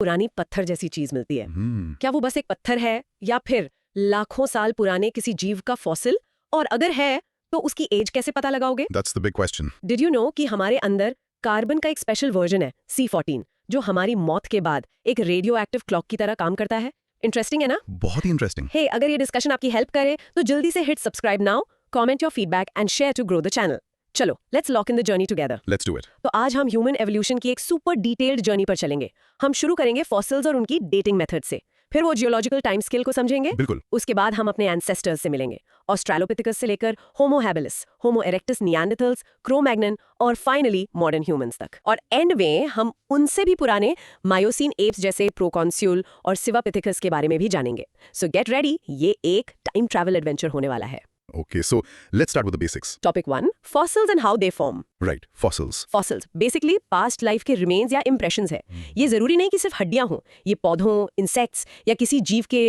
पुरानी पत्थर जैसी चीज मिलती है। क्या वो बस एक पत्थर है या फिर लाखों साल पुराने किसी जीव का फॉसिल? और अगर है तो उसकी एज कैसे पता लगाओगे? That's the big question. Did you know कि हमारे अंदर कार्बन का एक स्पेशल वर्जन है C14 जो हमारी मौत के बाद एक रेडियो एक्टिव क्लॉक की तरह काम करता है? इंटरेस्टिंग है ना? बहुत ही इंटरेस्टिंग। हे, अगर ये डिस्कशन आपकी हेल्प करे तो जल्दी से hit subscribe now, comment your feedback and share to grow the channel. चलो, let's lock in the journey together. Let's do it. तो आज हम ह्यूमन एवोल्यूशन की एक सुपर डिटेल्ड जर्नी पर चलेंगे। हम शुरू करेंगे फॉसिल्स और उनकी डेटिंग मेथड से, फिर वो जियोलॉजिकल टाइम स्केल को समझेंगे। बिल्कुल। उसके बाद हम अपने एंसेस्टर्स से मिलेंगे, ऑस्ट्रेलोपिथेकस से लेकर होमो हैबिलिस, होमो इरेक्टस, निएंडरथल्स, क्रो-मैग्नन और फाइनली मॉडर्न ह्यूमंस तक। और एंड में हम उनसे भी पुराने मायोसीन एप्स जैसे प्रोकॉन्स्यूल और सिवापिथेकस के बारे में भी जानेंगे। सो गेट रेडी, ये एक टाइम ट्रैवल एडवेंचर होने वाला है। Okay, so let's start with the basics. Topic 1, fossils and how they form. Right, fossils. Fossils basically past life के रिमेन्स या इंप्रेशंस है। ये जरूरी नहीं कि सिर्फ हड्डियां हों, ये पौधों, इंसेक्ट्स या किसी जीव के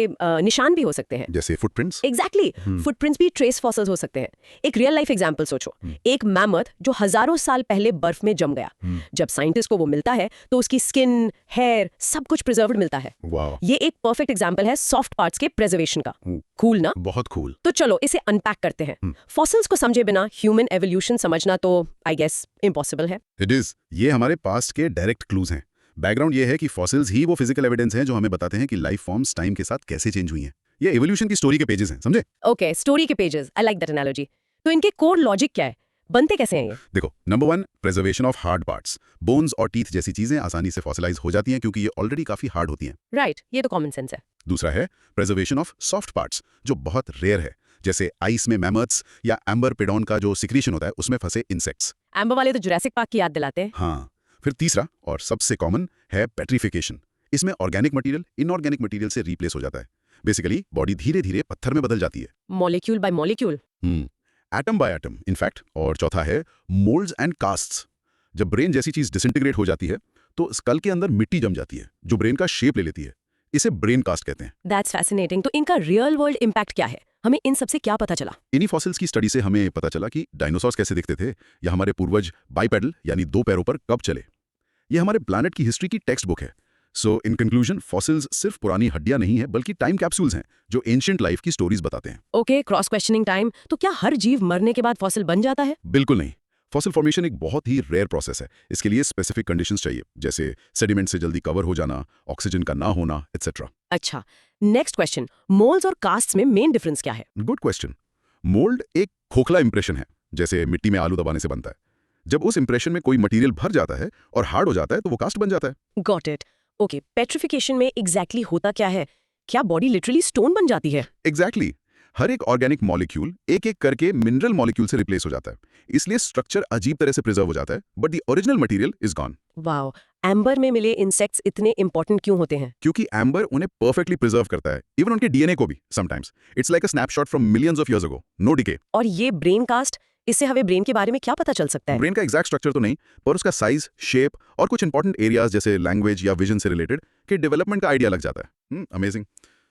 निशान भी हो सकते हैं। जैसे footprints. एग्जैक्टली, फुटप्रिंट्स भी ट्रेस फॉसिल्स हो सकते हैं। एक रियल लाइफ एग्जांपल सोचो, एक मैमथ जो हजारों साल पहले बर्फ में जम गया। जब साइंटिस्ट को वो मिलता है तो उसकी स्किन, हेयर सब कुछ प्रिजर्व्ड मिलता है। Wow. ये एक परफेक्ट एग्जांपल है सॉफ्ट पार्ट्स के प्रिजर्वेशन का। कूल ना? बहुत cool. तो चलो इसे अनपैक करते हैं। फॉसिल्स को समझे बिना ह्यूमन एवोल्यूशन समझना तो आई गेस इम्पॉसिबल है। It is. ये हमारे पास्ट के डायरेक्ट क्लूज हैं। बैकग्राउंड ये है कि फॉसिल्स ही वो फिजिकल एविडेंस हैं जो हमें बताते हैं कि लाइफ फॉर्म्स टाइम के साथ कैसे चेंज हुई हैं। ये एवोल्यूशन की स्टोरी के पेजेस हैं, समझे? ओके, स्टोरी के pages, I like that analogy. तो इनके कोर लॉजिक क्या है? बनते कैसे हैं ये? देखो, number 1, preservation of hard parts. Bones और टीथ जैसी चीजें आसानी से फॉसिलाइज हो जाती हैं क्योंकि ये ऑलरेडी काफी हार्ड होती हैं। राइट, ये तो कॉमन सेंस है। दूसरा है प्रिजर्वेशन ऑफ सॉफ्ट पार्ट्स, जो बहुत रेयर है, जैसे आइस में मैमथ्स या एम्बर पेडॉन का जो सिक्रीशन होता है उसमें फंसे इंसेक्ट्स। एम्बर वाले तो जुरासिक पार्क की याद दिलाते हैं। हाँ, फिर तीसरा और सबसे कॉमन है पेट्रिफिकेशन। इसमें ऑर्गेनिक मटेरियल इनऑर्गेनिक मटेरियल से रिप्लेस हो जाता है। बेसिकली बॉडी धीरे धीरे पत्थर में बदल जाती है। Molecule by molecule. Atom by atom in fact. और चौथा है मोल्ड्स एंड कास्ट्स। जब ब्रेन जैसी चीज डिसइंटीग्रेट हो जाती है तो स्कल के अंदर मिट्टी जम जाती है जो ब्रेन का शेप ले लेती है। इसे ब्रेन कास्ट कहते हैं। That's fascinating. तो इनका रियल वर्ल्ड इम्पैक्ट क्या है? हमें इन सब से क्या पता चला? इन्हीं फॉसिल्स की स्टडी से हमें पता चला कि डायनासोर्स कैसे दिखते थे या हमारे पूर्वज बाइपेडल यानी 2 पैरों पर कब चले। ये हमारे प्लैनेट की हिस्ट्री की टेक्स्ट बुक है। सो इन कंक्लूजन, फॉसिल्स सिर्फ पुरानी हड्डियां नहीं है बल्कि टाइम कैप्सूल्स हैं जो एंशिएंट लाइफ की स्टोरीज बताते हैं। Okay, cross questioning time. तो क्या हर जीव मरने के बाद फॉसिल बन जाता है? बिल्कुल नहीं। फॉसिल फॉर्मेशन एक बहुत ही रेयर प्रोसेस है। इसके लिए स्पेसिफिक कंडीशंस चाहिए, जैसे सेडिमेंट से जल्दी कवर हो जाना, ऑक्सीजन का ना होना, एटसेट्रा। अच्छा, नेक्स्ट क्वेश्चन, मोल्ड्स और कास्ट्स में मेन डिफरेंस क्या है? Good question. मोल्ड एक खोखला इंप्रेशन है, जैसे मिट्टी में आलू दबाने से बनता है। जब उस इंप्रेशन में कोई मटेरियल भर जाता है और हार्ड हो जाता है तो वो कास्ट बन जाता है। Got it. ओके, पेट्रिफिकेशन में एग्जैक्टली होता क्या है? क्या बॉडी लिटरली स्टोन बन जाती है? एग्जैक्टली। हर एक ऑर्गेनिक मॉलिक्यूल एक एक करके मिनरल मॉलिक्यूल से रिप्लेस हो जाता है। इसलिए स्ट्रक्चर अजीब तरह से प्रिजर्व हो जाता है, but the original material is gone. Wow, amber में मिले इंसेक्ट्स इतने इंपॉर्टेंट क्यों होते हैं? क्योंकि एम्बर उन्हें परफेक्टली प्रिजर्व करता है, इवन उनके डीएनए को भी sometimes. It's like a snapshot from millions of years ago, no decay. और ये ब्रेन कास्ट, इससे हमें ब्रेन के बारे में क्या पता चल सकता है? ब्रेन का एग्जैक्ट स्ट्रक्चर तो नहीं, पर उसका साइज, शेप और कुछ इंपॉर्टेंट एरियाज जैसे लैंग्वेज या विजन से रिलेटेड के डेवलपमेंट का आइडिया लग जाता है। अमेजिंग।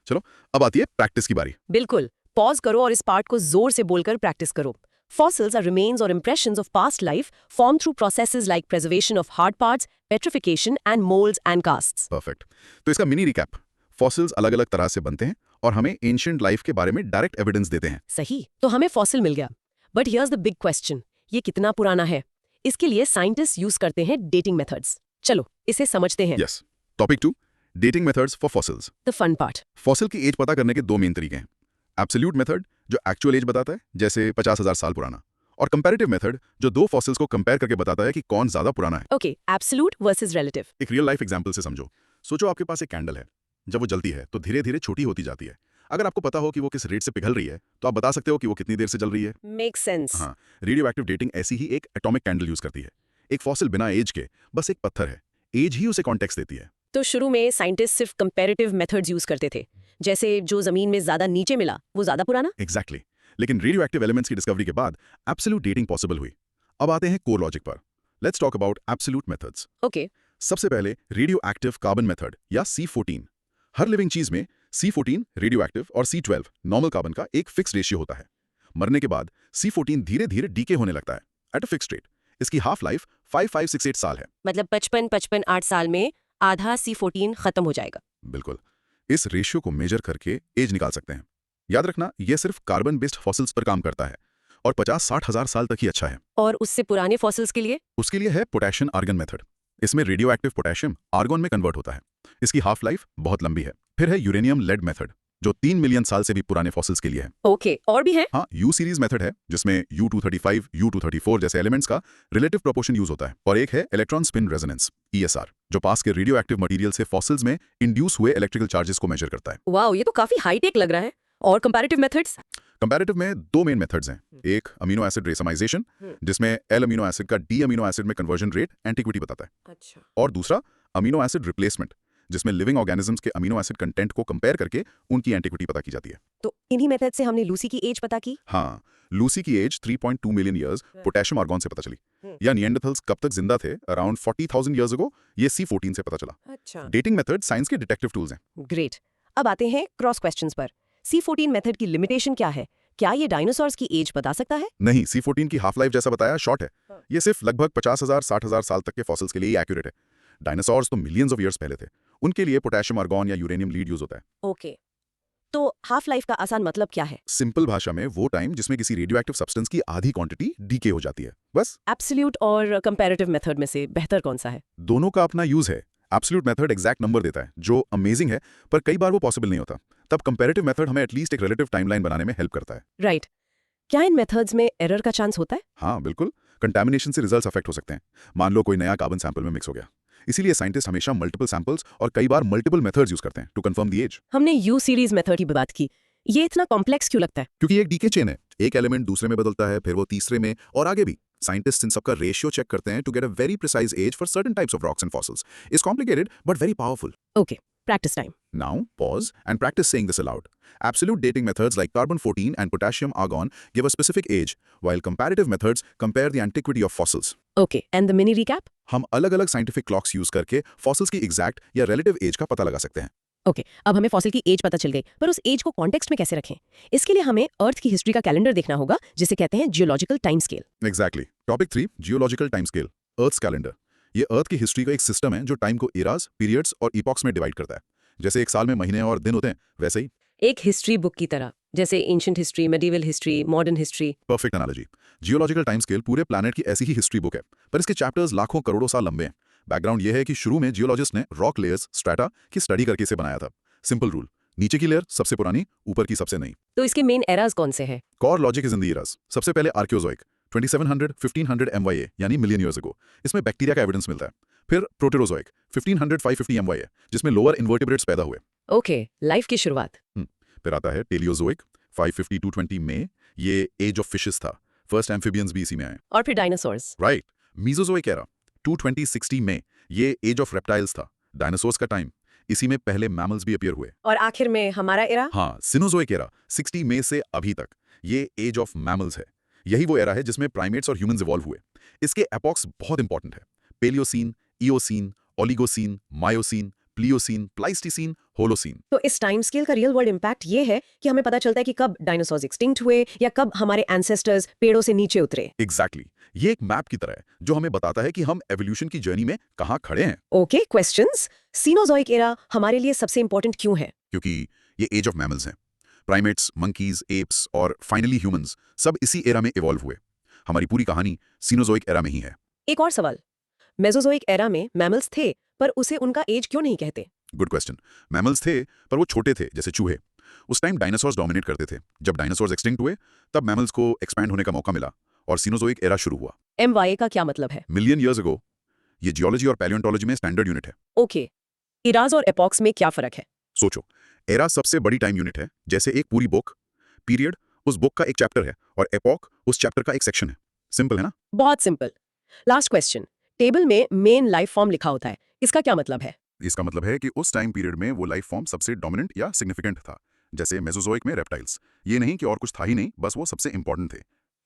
चलो, अब आती है प्रैक्टिस की बारी। बिल्कुल, पॉज करो और इस पार्ट को जोर से बोलकर प्रैक्टिस करो। Fossils are remains or impressions of past life formed through processes like preservation of hard parts, petrification, and molds and casts. Perfect. तो इसका मिनी रिकैप, फॉसिल्स अलग अलग तरह से बनते हैं और हमें एंशिएंट लाइफ के बारे में डायरेक्ट एविडेंस देते हैं। सही, तो हमें फॉसिल मिल गया, but here's the big question, ये कितना पुराना है? इसके लिए साइंटिस्ट यूज करते हैं डेटिंग मेथड्स। चलो इसे समझते हैं। Yes. Topic 2, dating methods for fossils. The fun part. Fossil की एज पता करने के 2 मेन तरीके हैं। एब्सोल्यूट मेथड, जो एक्चुअल एज बताता है, जैसे 50,000 साल पुराना, और कंपैरेटिव मेथड, जो 2 फॉसिल्स को कंपेयर करके बताता है कि कौन ज्यादा पुराना है। Okay, absolute versus relative. एक रियल लाइफ एग्जांपल से समझो। सोचो आपके पास एक कैंडल है। जब वो जलती है तो धीरे धीरे छोटी होती जाती है। अगर आपको पता हो कि वो किस रेट से पिघल रही है तो आप बता सकते हो कि वो कितनी देर से जल रही है। Make sense. हाँ, रेडियो एक्टिव डेटिंग ऐसी ही एक एटॉमिक कैंडल यूज करती है। एक फॉसिल बिना एज के बस एक पत्थर है, एज ही उसे कॉन्टेक्स्ट देती है। तो शुरू में साइंटिस्ट सिर्फ कंपैरेटिव मेथड्स यूज करते थे, जैसे जो जमीन में ज्यादा नीचे मिला वो ज्यादा पुराना। एग्जैक्टली। लेकिन रेडियो एक्टिव एलिमेंट्स की डिस्कवरी के बाद एब्सोल्यूट डेटिंग पॉसिबल हुई। अब आते हैं कोर लॉजिक पर। Let's talk about absolute methods. Okay, सबसे पहले रेडियो एक्टिव कार्बन मेथड या C14। हर लिविंग चीज में C14 रेडियो एक्टिव और C12 नॉर्मल कार्बन का एक फिक्स रेशियो होता है। मरने के बाद C14 धीरे धीरे डीके होने लगता है एट अ फिक्स रेट। इसकी हाफ लाइफ 5568 साल है। मतलब 55-55-8 साल में आधा C14 खत्म हो जाएगा। बिल्कुल। इस रेशियो को मेजर करके एज निकाल सकते हैं। याद रखना, यह सिर्फ कार्बन बेस्ड फॉसिल्स पर काम करता है और 50-60 हजार साल तक ही अच्छा है। और उससे पुराने फॉसिल्स के लिए? उसके लिए है पोटेशियम आर्गन मेथड। इसमें रेडियो एक्टिव पोटेशियम आर्गन में कन्वर्ट होता है। इसकी हाफ लाइफ बहुत लंबी है। फिर है यूरेनियम लेड मेथड, जो 3 मिलियन साल से भी पुराने फॉसिल्स के लिए है। ओके, और भी है? हाँ, यू सीरीज मेथड है, जिसमें U235, U234 जैसे एलिमेंट्स का रिलेटिव प्रोपोर्शन यूज होता है। और एक है इलेक्ट्रॉन स्पिन रेजोनेंस ESR, जो पास के रेडियो एक्टिव मटेरियल से फॉसिल्स में इंड्यूस हुए इलेक्ट्रिकल चार्जेस को मेजर करता है। वाओ, ये तो काफी हाईटेक लग रहा है। और कंपैरेटिव मेथड्स? कंपैरेटिव में 2 मेन मेथड्स हैं। एक अमीनो एसिड रेसमाइजेशन, जिसमें L अमीनो एसिड का D अमीनो एसिड में कन्वर्जन रेट एंटीक्विटी बताता है। अच्छा। और दूसरा अमीनो एसिड रिप्लेसमेंट, जिसमें लिविंग ऑर्गेनिजम्स के अमीनो एसिड कंटेंट को कंपेयर करके उनकी एंटीक्विटी पता की जाती है। तो इन्हीं मेथड से हमने लूसी की एज पता की? हाँ, लूसी की age 3.2 million years potassium argon से पता चली। या निएंडरथल्स कब तक जिंदा थे, अराउंड 40,000 ईयर्स अगो, ये C14 से पता चला। अच्छा। डेटिंग मेथड साइंस के डिटेक्टिव टूल्स हैं। ग्रेट। अब आते हैं क्रॉस क्वेश्चंस पर। C14 मेथड की लिमिटेशन क्या है? क्या ये डायनासोर्स की एज बता सकता है? नहीं, C14 की हाफ लाइफ जैसा बताया शॉर्ट है। ये सिर्फ लगभग 50,000-60,000 साल तक के फॉसिल्स के लिए ही एक्यूरेट है। डायनासोर्स तो मिलियंस ऑफ ईयर्स पहले थे। उनके लिए पोटेशियम आर्गन या यूरेनियम लीड यूज होता है। ओके, तो हाफ लाइफ का आसान मतलब क्या है? सिंपल भाषा में वो टाइम जिसमें किसी रेडियो एक्टिव सब्सटेंस की आधी क्वांटिटी डीके हो जाती है, बस। एब्सोल्यूट और कंपैरेटिव मेथड में से बेहतर कौन सा है? दोनों का अपना यूज है। एब्सोल्यूट मेथड एग्जैक्ट नंबर देता है, जो अमेजिंग है, पर कई बार वो पॉसिबल नहीं होता। तब कंपैरेटिव मेथड हमें एटलीस्ट एक रिलेटिव टाइमलाइन बनाने में हेल्प करता है। राइट। क्या इन मेथड्स में एरर का चांस होता है? हाँ, बिल्कुल। कंटैमिनेशन से रिजल्ट्स अफेक्ट हो सकते हैं। मान लो कोई नया कार्बन सैंपल में मिक्स हो गया। इसीलिए साइंटिस्ट हमेशा मल्टीपल सैंपल्स और कई बार मल्टीपल मेथड्स यूज करते हैं टू कंफर्म द एज। हमने यू सीरीज मेथड की बात की। ये इतना कॉम्प्लेक्स क्यों लगता है? क्योंकि एक डीके चेन है, एक एलिमेंट दूसरे में बदलता है, फिर वो तीसरे में और आगे भी। साइंटिस्ट इन सबका रेशियो चेक करते हैं to get a very precise age for certain types of rocks and fossils. It's complicated but very powerful. Okay, practice time. Now, pause and practice saying this aloud. Absolute dating methods like carbon-14 and potassium argon give a specific age, while comparative methods compare the antiquity of fossils. Okay, and the mini recap? हम अलग-अलग scientific clocks use करके fossils की exact या relative as का पता लगा सकते हैं। ओके, अब हमें फॉसिल की एज पता चल गई, पर उस एज को कॉन्टेक्स्ट में कैसे रखें? इसके लिए हमें अर्थ की हिस्ट्री का कैलेंडर देखना होगा, जिसे कहते हैं geological time scale. Exactly. Topic 3, geological time scale, Earth's calendar. ये अर्थ की हिस्ट्री का एक सिस्टम है जो टाइम को इराज, पीरियड्स और इपॉक्स में डिवाइड करता है। जैसे एक साल में महीने और दिन होते हैं, वैसे ही। एक हिस्ट्री बुक की तरह, जैसे ancient history, medieval history, modern history. Perfect analogy. Geological time scale पूरे प्लैनेट की ऐसी ही हिस्ट्री बुक है, पर इसके चैप्टर्स लाखों करोड़ों साल लंबे हैं। बैकग्राउंड ये है कि शुरू में जियोलॉजिस्ट ने रॉक लेयर्स, स्ट्रैटा की स्टडी करके इसे बनाया था। सिंपल रूल, नीचे की लेयर सबसे पुरानी, ऊपर की सबसे नई। तो इसके मेन एराज कौन से हैं? Core logic is in the eras. सबसे पहले आर्कियोजोइक 2700-1500 MYA यानी मिलियन ईयर्स अगो, इसमें बैक्टीरिया का एविडेंस मिलता है। फिर प्रोटेरोजोइक 1500-550 MYA, जिसमें लोअर इन्वर्टिब्रेट्स पैदा हुए। ओके, लाइफ की शुरुआत। फिर आता है टेलियोजोइक 550-220 में, ये एज ऑफ फिशेस था। फर्स्ट एम्फिबियंस भी इसी में आए। और फिर डायनासोर्स। राइट। मीजोजोइक एरा 220-60 में, ये एज ऑफ रेप्टाइल्स था, डायनासोर्स का टाइम। इसी में पहले मैमल्स भी अपीयर हुए। और आखिर में हमारा एरा? हाँ, सिनोजोइक एरा 60 में से अभी तक, ये एज ऑफ मैमल्स है। यही वो एरा है जिसमें प्राइमेट्स और ह्यूमंस इवॉल्व हुए। इसके एपॉक्स बहुत इंपॉर्टेंट है। Paleocene, Eocene, Oligocene, Miocene, Pliocene, Pleistocene, Holocene. तो इस टाइम स्केल का रियल वर्ल्ड इम्पैक्ट ये है कि हमें पता चलता है कि कब डायनासोर्स एक्सटिंक्ट हुए या कब हमारे एंसेस्टर्स पेड़ों से नीचे उतरे। एग्जैक्टली। ये एक मैप की तरह है जो हमें बताता है कि हम एवोल्यूशन की जर्नी में कहाँ खड़े हैं। Okay, questions. सीनोजोइक एरा हमारे लिए सबसे इंपॉर्टेंट क्यों है? क्योंकि ये एज ऑफ मैमल्स हैं। प्राइमेट्स, मंकीज, एप्स और फाइनली ह्यूमंस सब इसी एरा में इवॉल्व हुए। हमारी पूरी कहानी सीनोजोइक एरा में ही है। एक और सवाल, मेसोजोइक एरा में मैमल्स थे, पर उसे उनका एज क्यों नहीं कहते? Good question. मैमल्स थे, पर वो छोटे थे, जैसे चूहे। उस टाइम डायनासोर्स डोमिनेट करते थे। जब डायनासोर्स एक्सटिंक्ट हुए, तब मैमल्स को एक्सपैंड होने का मौका मिला और सीनोजोइक एरा शुरू हुआ। MYA का क्या मतलब है? मिलियन ईयर्स अगो। ये जियोलॉजी और पैलियोंटोलॉजी में स्टैंडर्ड यूनिट है। ओके, इराज और एपॉक्स में क्या फर्क है? सोचो, एरा सबसे बड़ी टाइम यूनिट है, जैसे एक पूरी बुक। पीरियड उस बुक का एक चैप्टर है और एपॉक उस चैप्टर का एक सेक्शन है। सिंपल है ना? बहुत सिंपल। लास्ट क्वेश्चन, टेबल में मेन लाइफ फॉर्म लिखा होता है, इसका क्या मतलब है? इसका मतलब है कि उस टाइम पीरियड में वो लाइफ फॉर्म सबसे डोमिनेंट या सिग्निफिकेंट था। जैसे मेसोजोइक में रेप्टाइल्स। ये नहीं कि और कुछ था ही नहीं, बस वो सबसे इंपॉर्टेंट थे।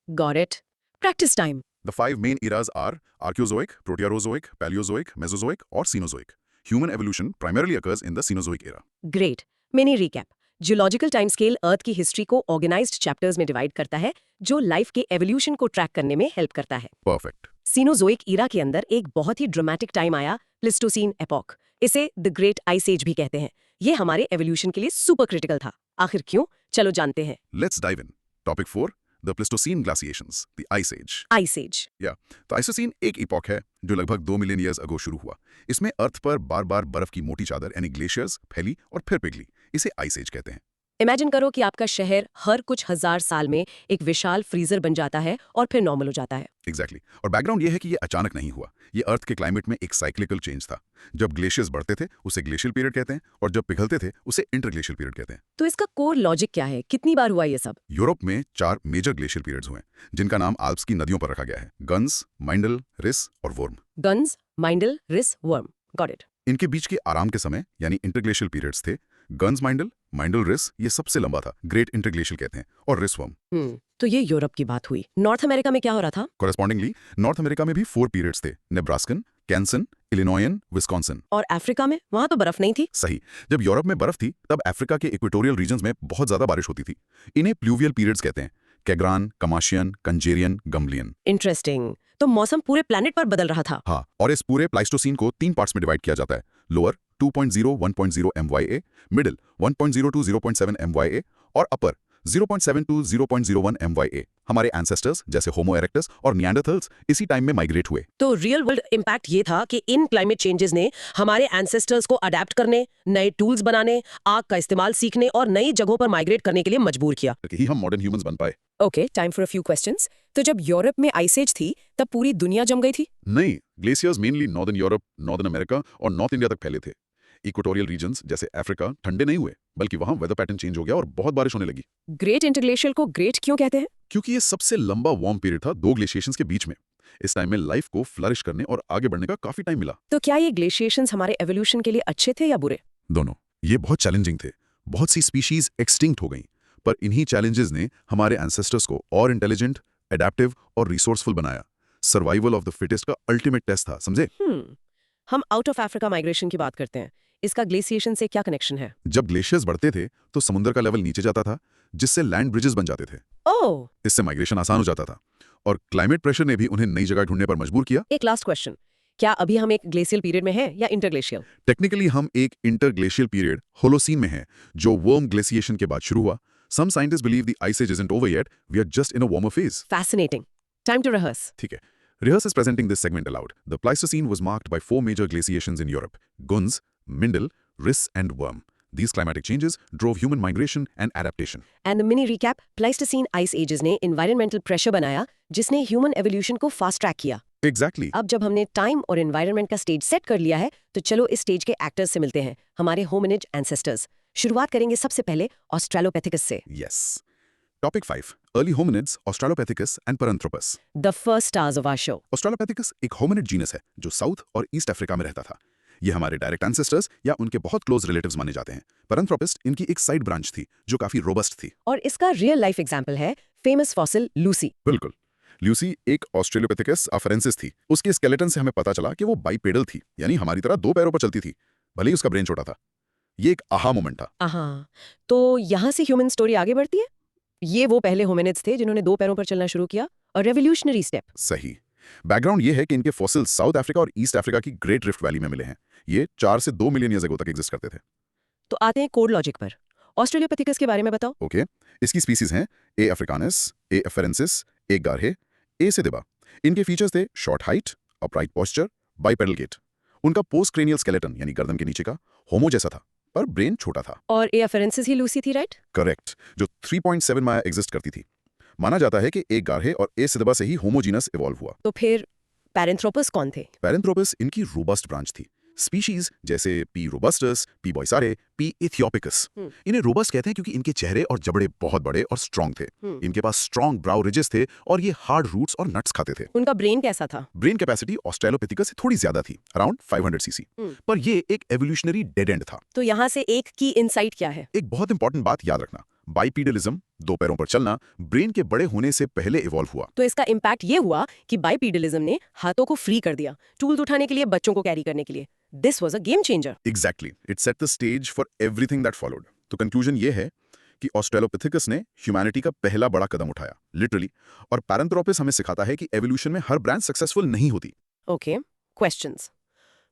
Got it. Practice time. The 5 main eras are Archaeozoic, Proterozoic, Paleozoic, Mesozoic और Cenozoic. Human evolution primarily occurs in the Cenozoic era. Great. Mini recap. Geological time scale Earth की हिस्ट्री को ऑर्गेनाइज्ड चैप्टर्स में divide करता है, जो life के evolution को track करने में हेल्प करता है। Perfect. सीनोजोइक ईरा के अंदर एक बहुत ही ड्रामेटिक टाइम आया, प्लिस्टोसीन एपॉक, इसे द ग्रेट आइस एज भी कहते हैं। ये हमारे एवोल्यूशन के लिए सुपर क्रिटिकल था। आखिर क्यों? चलो जानते हैं। Let's dive in. Topic 4, the Pleistocene glaciations, the Ice Age. Ice age. तो आइसोसीन एक इपॉक है जो लगभग 2 मिलियन ईयर्स अगो शुरू हुआ। इसमें अर्थ पर बार-बार बर्फ की मोटी चादर यानी ग्लेशियर्स फैली और फिर पिघली। इसे आइस एज कहते हैं। इमेजिन करो कि आपका शहर हर कुछ हजार साल में एक विशाल फ्रीजर बन जाता है और फिर नॉर्मल हो जाता है। एग्जैक्टली और बैकग्राउंड ये है कि ये अचानक नहीं हुआ। ये अर्थ के क्लाइमेट में एक साइक्लिकल चेंज था। जब ग्लेशियर्स बढ़ते थे उसे ग्लेशियल पीरियड कहते हैं और जब पिघलते थे उसे इंटरग्लेशियल पीरियड कहते हैं। तो इसका कोर लॉजिक क्या है? कितनी बार हुआ ये सब? यूरोप में 4 मेजर ग्लेशियल पीरियड्स हुए जिनका नाम आल्प्स की नदियों पर रखा गया है। गन्स, माइंडल, रिस और वोर्म। गन्स, माइंडल, रिस, वर्म। Got it. इनके बीच के आराम के समय यानी इंटरग्लेशियल पीरियड्स थे। गन्स माइंडल, माइंडल रिस ये सबसे लंबा था, ग्रेट इंटरग्लेशियल कहते हैं, और रिस वर्म। तो ये यूरोप की बात हुई। नॉर्थ अमेरिका में क्या हो रहा था? कोरेस्पॉन्डिंगली नॉर्थ अमेरिका में भी 4 पीरियड्स थे, नेब्रास्कन, कैंसन, इलिनॉयन, विस्कॉन्सिन। और अफ्रीका में? वहां तो बर्फ नहीं थी। सही। जब यूरोप में बर्फ थी तब अफ्रीका के इक्वेटोरियल रीजन्स में बहुत ज्यादा बारिश होती थी। इन्हें प्लूवियल पीरियड्स कहते हैं, कैग्रान, कमाशियन, कंजेरियन, गम्बलियन। इंटरेस्टिंग। तो मौसम पूरे प्लेनेट पर बदल रहा था। हाँ, और इस पूरे प्लाइस्टोसीन को 3 पार्ट्स में डिवाइड किया जाता है। Lower 2.0 1.0 MYA, middle 1.0 to 0.7 MYA और अपर 0.7 to 0.01 MYA। हमारे एंसेस्टर्स जैसे होमो इरेक्टस और निएंडरथल्स इसी टाइम में माइग्रेट हुए। तो रियल वर्ल्ड इम्पैक्ट ये था कि इन क्लाइमेट चेंजेस ने हमारे एंसेस्टर्स को अडेप्ट करने, नए टूल्स बनाने, आग का इस्तेमाल सीखने और नई जगहों पर माइग्रेट करने के लिए मजबूर किया। ही हम मॉडर्न ह्यूमंस बन पाए। Okay, time for a few questions. तो जब यूरोप में आइस एज थी तब पूरी दुनिया जम गई थी? नहीं, glaciers mainly northern Europe, northern America और नॉर्थ इंडिया तक फैले थे। इक्वेटोरियल रीजन्स जैसे अफ्रीका ठंडे नहीं हुए, बल्कि वहां वेदर पैटर्न चेंज हो गया और बहुत बारिश होने लगी। ग्रेट इंटरग्लेशियल को ग्रेट क्यों कहते हैं? क्योंकि ये सबसे लंबा वार्म पीरियड था 2 ग्लेशिएशंस के बीच में। इस टाइम में लाइफ को फ्लरिश करने और आगे बढ़ने का काफी टाइम मिला। तो क्या ये ग्लेशिएशंस हमारे एवोल्यूशन के लिए अच्छे थे या बुरे? दोनों। ये बहुत चैलेंजिंग थे। बहुत सी स्पीशीज एक्सटिंक्ट हो गईं, पर इन्हीं चैलेंजेस ने हमारे एंसेस्टर्स को और इंटेलिजेंट, एडेप्टिव और रिसोर्सफुल बनाया। सर्वाइवल ऑफ द फिटेस्ट का अल्टीमेट टेस्ट था, समझे? हम आउट ऑफ अफ्रीका माइग्रेशन की बात करते हैं। इसका ग्लेशिएशन से क्या कनेक्शन है? जब ग्लेशियर्स बढ़ते थे तो समुद्र का लेवल नीचे जाता था, जिससे लैंड ब्रिजेस बन जाते थे। ओह, इससे माइग्रेशन आसान हो जाता था और क्लाइमेट प्रेशर ने भी उन्हें नई जगह ढूंढने पर मजबूर किया। एक लास्ट क्वेश्चन, क्या अभी हम एक ग्लेशियल पीरियड में हैं या इंटरग्लेशियल? टेक्निकली हम एक इंटरग्लेशियल पीरियड होलोसीन में हैं, जो वर्म ग्लेशिएशन के बाद शुरू हुआ। Some scientists believe the ice age isn't over yet. We are just in a warmer phase. Fascinating. Time to rehearse. ठीक है. Rehearse is presenting this segment aloud. The Pleistocene was marked by 4 major glaciations in Europe: Gunz, Mindel, Riss, and Worm. These climatic changes drove human migration and adaptation. And the mini recap: Pleistocene ice ages ने environmental pressure बनाया, जिसने human evolution को fast track किया। Exactly. अब जब हमने time और environment का स्टेज सेट कर लिया है, तो चलो इस स्टेज के एक्टर्स से मिलते हैं, हमारे होमिनिड एंसेस्टर्स। शुरुआत करेंगे सबसे पहले ऑस्ट्रेलोपेथिकस से। Yes. Topic 5. Early hominids, Australopithecus and Paranthropus. The first stars of our show. Australopithecus एक hominid जीनस है जो साउथ और ईस्ट अफ्रीका में रहता था। ये हमारे डायरेक्ट एंसेस्टर्स या उनके बहुत क्लोज रिलेटिव्स माने जाते हैं। Paranthropus इनकी एक साइड ब्रांच थी जो काफी रोबस्ट थी। और इसका रियल लाइफ एग्जाम्पल है फेमस फॉसिल लूसी। बिल्कुल। ल्यूसी एक ऑस्ट्रेलोपिथेकस अफरेंसिस थी। उसके स्केलेटन से हमें पता चला कि वो बाइपेडल थी, यानी हमारी तरह 2 पैरों पर चलती थी, भले ही उसका ब्रेन छोटा था। ये एक आहा मोमेंट था। तो यहाँ से ह्यूमन स्टोरी आगे बढ़ती है। ये वो पहले होमिनिड्स थे जिन्होंने 2 पैरों पर चलना शुरू किया, और रेवोल्यूशनरी स्टेप। सही। बैकग्राउंड ये है कि इनके फॉसिल्स साउथ अफ्रीका और ईस्ट अफ्रीका की ग्रेट रिफ्ट वैली में मिले हैं। ये 4 से 2 मिलियन ईयर्स अगो तक एग्जिस्ट करते थे। तो आते हैं कोड लॉजिक पर। ऑस्ट्रेलोपेथिकस के बारे में बताओ। ओके, इसकी स्पीसीज हैं ए अफ्रीकानस, ए अफेरेंसिस, ए गारहे, ए सेदिबा। इनके फीचर्स थे short height, upright posture, bipedal gait. उनका पोस्ट क्रेनियल स्केलेटन यानी गर्दन के नीचे का होमो जैसा था, पर ब्रेन छोटा था। और ए अफेरेंसिस ही लूसी थी, राइट? करेक्ट, जो 3.7 माया एग्जिस्ट करती थी। माना जाता है कि ए गारहे और ए सेदिबा से ही होमोजीनस इवॉल्व हुआ। तो फिर पैरेंथ्रोपस कौन थे? पैरेंथ्रोपस इनकी रोबस्ट ब्रांच थी। स्पीशीज जैसे पी रोबस्टस, पी बॉयसारे, पी इथियोपिकस। इन्हें रोबस्ट कहते हैं क्योंकि इनके चेहरे और जबड़े बहुत बड़े और स्ट्रॉन्ग थे। इनके पास स्ट्रॉन्ग ब्राउ रिजेस थे और ये हार्ड रूट्स और नट्स खाते थे। उनका ब्रेन कैसा था? ब्रेन कैपेसिटी ऑस्ट्रेलोपिथिकस से थोड़ी ज्यादा थी, अराउंड 500 सीसी। पर ये एक एवोल्यूशनरी डेड एंड था। तो यहाँ से एक की इनसाइट क्या है? एक बहुत इंपॉर्टेंट बात याद रखना, बाइपीडलिज्म, 2 पैरों पर चलना, ब्रेन के बड़े होने से पहले इवॉल्व हुआ। तो इसका इम्पैक्ट ये हुआ कि बाइपीडलिज्म ने हाथों को फ्री कर दिया, टूल्स उठाने के लिए, बच्चों को कैरी करने के लिए। This was a game changer. Exactly, it set the stage for everything that followed. तो कंक्लूजन ये है कि ऑस्ट्रेलोपिथिकस ने ह्यूमैनिटी का पहला बड़ा कदम उठाया, लिटरली। और पैरेंथ्रोपस हमें सिखाता है कि एवोल्यूशन में हर ब्रांच सक्सेसफुल नहीं होती। Okay, questions.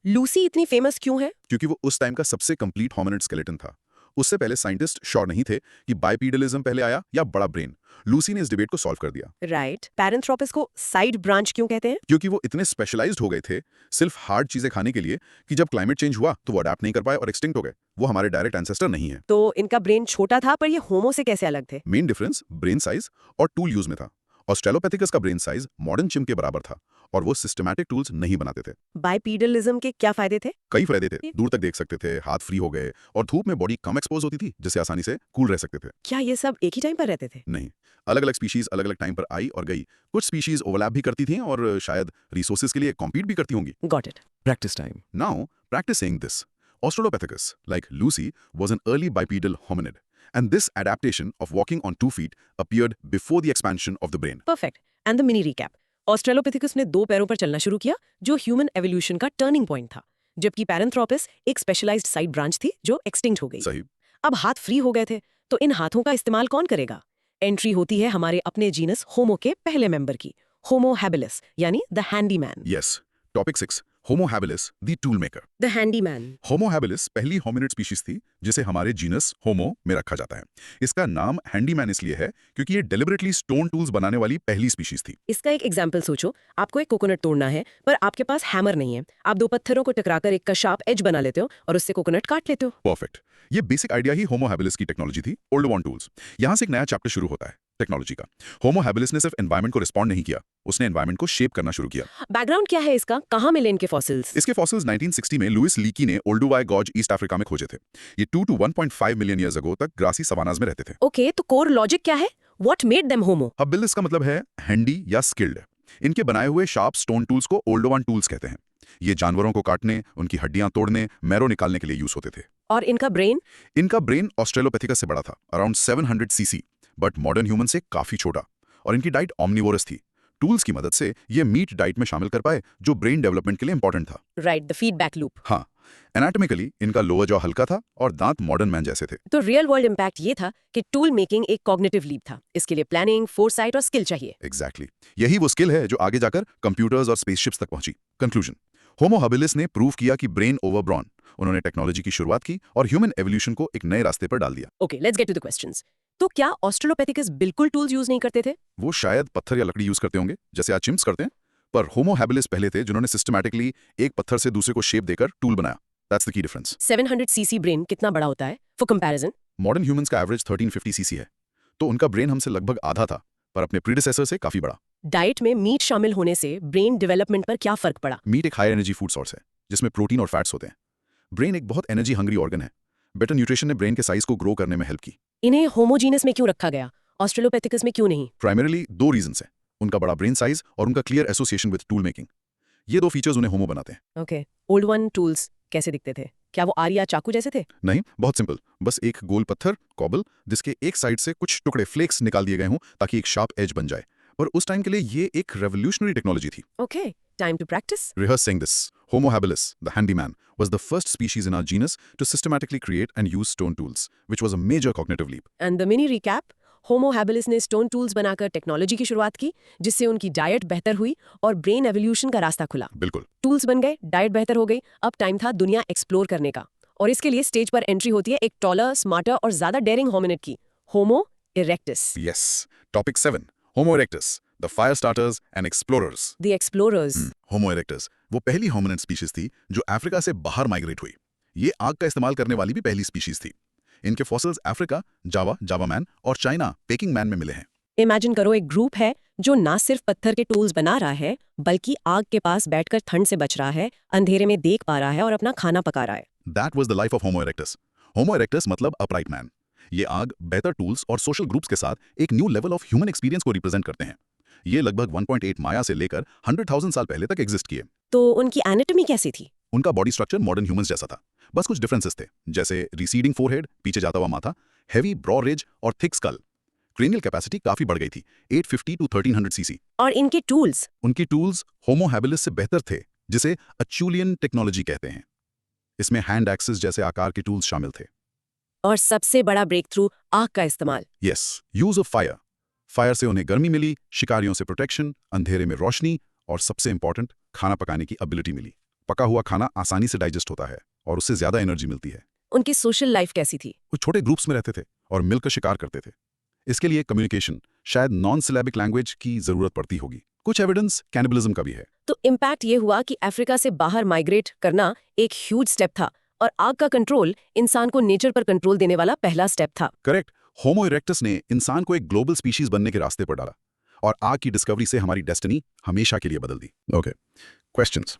लूसी इतनी फेमस क्यों है? क्योंकि वो उस टाइम का सबसे कंप्लीट होमिनिड स्केलेटन था। उससे पहले साइंटिस्ट श्योर नहीं थे कि बाइपीडलिज्म पहले आया या बड़ा ब्रेन। लूसी ने इस डिबेट को सॉल्व कर दिया। राइट। पैरेंथ्रोपस को साइड ब्रांच क्यों कहते हैं? क्योंकि वो इतने स्पेशलाइज्ड हो गए थे सिर्फ हार्ड चीजें खाने के लिए कि जब क्लाइमेट चेंज हुआ तो वो अडेप्ट नहीं कर पाए और एक्सटिंक्ट हो गए। वो हमारे डायरेक्ट एंसेस्टर नहीं है। तो इनका ब्रेन छोटा था पर ये होमो से कैसे अलग थे? मेन डिफरेंस ब्रेन साइज और टूल यूज में था। ऑस्ट्रेलोपैथिकस का ब्रेन साइज मॉडर्न चिम के बराबर था और वो सिस्टमैटिक टूल्स नहीं बनाते थे। बाइपीडलिज्म के क्या फायदे थे? कई फायदे थे, दूर तक देख सकते थे, हाथ फ्री हो गए और धूप में बॉडी कम एक्सपोज होती थी जिससे आसानी से कूल रह सकते थे। क्या ये सब एक ही टाइम पर रहते थे? नहीं, अलग अलग स्पीशीज अलग अलग टाइम पर आई और गई। कुछ स्पीशीज ओवरलैप भी करती थी और शायद रिसोर्सेज के लिए कॉम्पीट भी करती होंगी। Got it. Practice time. Now, practice saying this. Australopithecus, like Lucy, was an early bipedal hominid, and this adaptation of walking on 2 feet appeared before the expansion of the brain. Perfect. And the mini recap. Australopithecus ने 2 पैरों पर चलना शुरू किया जो human evolution का turning point था, जबकि पैरेंथ्रोपस एक स्पेशलाइज्ड साइड ब्रांच थी जो एक्सटिंक्ट हो गई। सही। अब हाथ फ्री हो गए थे तो इन हाथों का इस्तेमाल कौन करेगा? एंट्री होती है हमारे अपने जीनस होमो के पहले मेंबर की, होमो हैबिलिस यानी the handyman. Yes. Topic 6. Homo habilis, the tool maker. The handyman. Homo habilis पहली होमिनिड स्पीशीज थी जिसे हमारे जीनस होमो में रखा जाता है। इसका नाम हैंडीमैन इसलिए है क्योंकि ये डेलिबरेटली स्टोन टूल्स बनाने वाली पहली स्पीशीज थी। इसका एक एग्जाम्पल सोचो। आपको एक कोकोनट तोड़ना है पर आपके पास हैमर नहीं है। आप 2 पत्थरों को टकराकर एक का शार्प एज बना लेते हो और उससे कोकोनट काट लेते हो। परफेक्ट। ये बेसिक आइडिया ही होमो हैबिलिस की टेक्नोलॉजी थी, ओल्ड वन टूल्स। यहाँ से एक नया चैप्टर शुरू होता है टेक्नोलॉजी का। होमो हैबिलिस ने सिर्फ एनवायरनमेंट को रिस्पॉन्ड नहीं किया, उसने एनवायरनमेंट को शेप करना शुरू किया। बैकग्राउंड क्या है इसका? कहाँ मिले इनके फॉसिल्स? इसके फॉसिल्स 1960 में लुइस लीकी ने ओल्डुवाई गॉज ईस्ट अफ्रीका में खोजे थे। ये 2 to 1.5 मिलियन ईयर्स अगो तक ग्रासी सवानाज में रहते थे। ओके, तो कोर लॉजिक क्या है? What made them homo? Habilis का मतलब है हैंडी या स्किल्ड। इनके बनाए हुए शार्प स्टोन टूल्स को ओल्ड वन टूल्स कहते हैं। ये जानवरों को काटने, उनकी हड्डियां तोड़ने, मैरो निकालने के लिए यूज होते थे। और इनका ब्रेन? इनका ब्रेन ऑस्ट्रेलोपैथिकस से बड़ा था, around 700 CC, but modern human से काफी छोटा। और इनकी डाइट ऑमनिवोरस थी। टूल्स की मदद से ये मीट डाइट में शामिल कर पाए जो ब्रेन डेवलपमेंट के लिए इंपॉर्टेंट था। Right, the feedback loop. हाँ, एनाटॉमिकली इनका लोअर जॉ हल्का था और दांत मॉडर्न मैन जैसे थे। तो रियल वर्ल्ड इम्पैक्ट ये था कि टूल मेकिंग एक कॉग्निटिव लीप था। इसके लिए प्लानिंग, फोरसाइट और स्किल चाहिए। एग्जैक्टली। यही वो स्किल है जो आगे जाकर कंप्यूटर्स और स्पेसशिप्स तक पहुंची। कंक्लूजन, होमो हबिलिस ने प्रूव किया कि ब्रेन ओवर ब्रॉन। उन्होंने टेक्नोलॉजी की शुरुआत की और ह्यूमन एवोल्यूशन को एक नए रास्ते पर डाल दिया। Okay, let's get to the questions. तो क्या ऑस्ट्रेलोपैथिकस बिल्कुल टूल्स यूज नहीं करते थे? वो शायद पत्थर या लकड़ी यूज करते होंगे जैसे आज चिम्प्स करते हैं, पर होमो हैबिलिस पहले थे जिन्होंने सिस्टमैटिकली एक पत्थर से दूसरे को शेप देकर टूल बनाया। That's the key difference. 700 CC brain कितना बड़ा होता है? फॉर कंपैरिजन, मॉडर्न ह्यूमंस का एवरेज 1350 सीसी है, तो उनका ब्रेन हमसे लगभग आधा था, पर अपने प्रीडिसेसर से काफी बड़ा। डाइट में मीट शामिल होने से ब्रेन डेवलपमेंट पर क्या फर्क पड़ा? मीट एक हाई एनर्जी फूड सोर्स है जिसमें प्रोटीन और फैट्स होते हैं। ब्रेन एक बहुत एनर्जी हंग्री ऑर्गन है। बेटर न्यूट्रिशन ने ब्रेन के साइज को ग्रो करने में हेल्प की। इन्हें होमोजीनस में क्यों रखा गया, ऑस्ट्रेलोपैथिकस में क्यों नहीं? प्राइमरीली 2 रीजंस हैं, उनका बड़ा ब्रेन साइज और उनका clear association with tool making. ये 2 फीचर्स उन्हें होमो बनाते हैं। ओके, ओल्ड वन टूल्स कैसे दिखते थे? क्या वो आरी या चाकू जैसे थे? नहीं, बहुत सिंपल, बस एक गोल पत्थर कॉबल जिसके एक साइड से कुछ टुकड़े फ्लेक्स निकाल दिए गए हों ताकि एक शार्प एज बन जाए। पर उस टाइम के लिए ये एक रेवोल्यूशनरी टेक्नोलॉजी थी। Okay, time to practice. Rehearse saying this. Homo habilis, the handyman, was the first species in our genus to systematically create and use stone tools, which was a major cognitive leap. And the mini recap, Homo habilis ने stone tools बनाकर technology की शुरुआत की, जिससे उनकी diet बेहतर हुई और ब्रेन एवोल्यूशन का रास्ता खुला। बिल्कुल। टूल्स बन गए, डाइट बेहतर हो गई, अब टाइम था दुनिया एक्सप्लोर करने का। और इसके लिए स्टेज पर एंट्री होती है एक टॉलर, स्मार्टर और ज्यादा डेयरिंग होमिनिड की, होमो erectus. Yes. Topic 7. Homo erectus, the fire starters and explorers. The explorers. Homo erectus, वो पहली होमिनिड स्पीशीज थी जो अफ्रीका से बाहर माइग्रेट हुई। ये आग का इस्तेमाल करने वाली भी पहली स्पीशीज थी। इनके फॉसिल्स अफ्रीका, जावा मैन और चाइना, पेकिंग मैन में मिले हैं। इमेजिन करो एक ग्रुप है जो ना सिर्फ पत्थर के टूल्स बना रहा है, बल्कि आग के पास बैठकर ठंड से बच रहा है, अंधेरे में देख पा रहा है और अपना खाना पका रहा है। That was the life of Homo erectus. Homo erectus मतलब upright man. ये आग, बेहतर टूल्स और सोशल ग्रुप्स के साथ एक new level of human experience को रिप्रेजेंट करते हैं। ये लगभग 1.8 माया से लेकर 100,000 साल पहले तक एग्जिस्ट किए। तो उनकी एनाटॉमी कैसी थी? उनका बॉडी स्ट्रक्चर मॉडर्न ह्यूमंस जैसा था, बस कुछ डिफरेंसेस थे, जैसे रिसीडिंग फोरहेड, पीछे जाता हुआ माथा, हैवी ब्रॉड रिज और थिक स्कल। क्रेनियल कैपेसिटी काफी बढ़ गई थी, 850 to 1300 सीसी। और इनके टूल्स? उनकी टूल्स होमो हैबिलिस से बेहतर थे, जिसे अचूलियन टेक्नोलॉजी कहते हैं। इसमें हैंड एक्सेस जैसे आकार के टूल्स शामिल थे। और सबसे बड़ा ब्रेक थ्रू, आग का इस्तेमाल। Yes, use of fire. Fire से उन्हें गर्मी मिली, शिकारियों से प्रोटेक्शन, अंधेरे में रोशनी और सबसे इंपॉर्टेंट, खाना पकाने की एबिलिटी मिली। पका हुआ खाना आसानी से डाइजेस्ट होता है और उससे ज्यादा एनर्जी मिलती है। उनकी सोशल लाइफ कैसी थी? वो छोटे ग्रुप्स में रहते थे और मिलकर शिकार करते थे। इसके लिए कम्युनिकेशन, शायद नॉन सिलेबिक लैंग्वेज की जरूरत पड़ती होगी। कुछ एविडेंस कैनिबलिज्म का भी है। तो इम्पैक्ट ये हुआ कि अफ्रीका से बाहर माइग्रेट करना एक ह्यूज स्टेप था और आग का कंट्रोल इंसान को नेचर पर कंट्रोल देने वाला पहला स्टेप था। करेक्ट। होमो इरेक्टस ने इंसान को एक ग्लोबल स्पीशीज बनने के रास्ते पर डाला और आग की डिस्कवरी से हमारी डेस्टिनी हमेशा के लिए बदल दी। Okay, questions.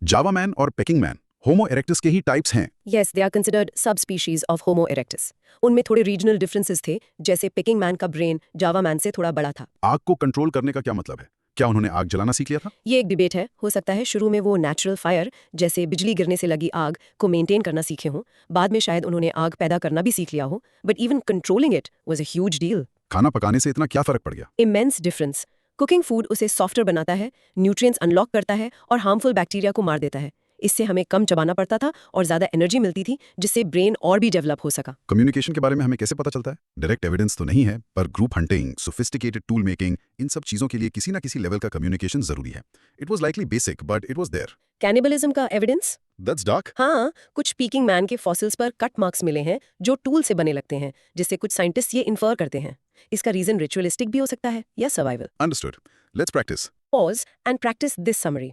जावा मैन और पेकिंग मैन होमो इरेक्टस के ही टाइप्स हैं। Yes, they are considered subspecies of Homo erectus. उनमें थोड़े रीजनल डिफरेंसेस थे, जैसे पिकिंग मैन का ब्रेन जावा मैन से थोड़ा बड़ा था। आग को कंट्रोल करने का क्या मतलब है? क्या उन्होंने आग जलाना सीख लिया था? ये एक डिबेट है। हो सकता है शुरू में वो नेचुरल फायर जैसे बिजली गिरने से लगी आग को मेंटेन करना सीखे हों। बाद में शायद उन्होंने आग पैदा करना भी सीख लिया हो। But even controlling it was a huge deal. खाना पकाने से इतना क्या फर्क पड़ गया? Immense difference. कुकिंग फूड उसे सॉफ्टर बनाता है, न्यूट्रिएंट्स अनलॉक करता है और हार्मफुल बैक्टीरिया को मार देता है। इससे हमें कम चबाना पड़ता था और ज्यादा एनर्जी मिलती थी, जिससे ब्रेन और भी डेवलप हो सका। कम्युनिकेशन के बारे में हमें कैसे पता चलता है? डायरेक्ट एविडेंस तो नहीं है, पर group hunting, sophisticated tool making, इन सब चीजों के लिए किसी ना किसी लेवल का कम्युनिकेशन जरूरी है। It was likely basic, but it was there. Cannibalism का एविडेंस? That's dark. हाँ, कुछ पीकिंग मैन के फॉसिल्स पर कट मार्क्स मिले हैं जो टूल से बने लगते हैं, जिससे कुछ साइंटिस्ट ये इन्फर करते हैं। इसका रीजन रिचुअलिस्टिक भी हो सकता है या survival. Understood. Let's practice. Pause and practice this summary.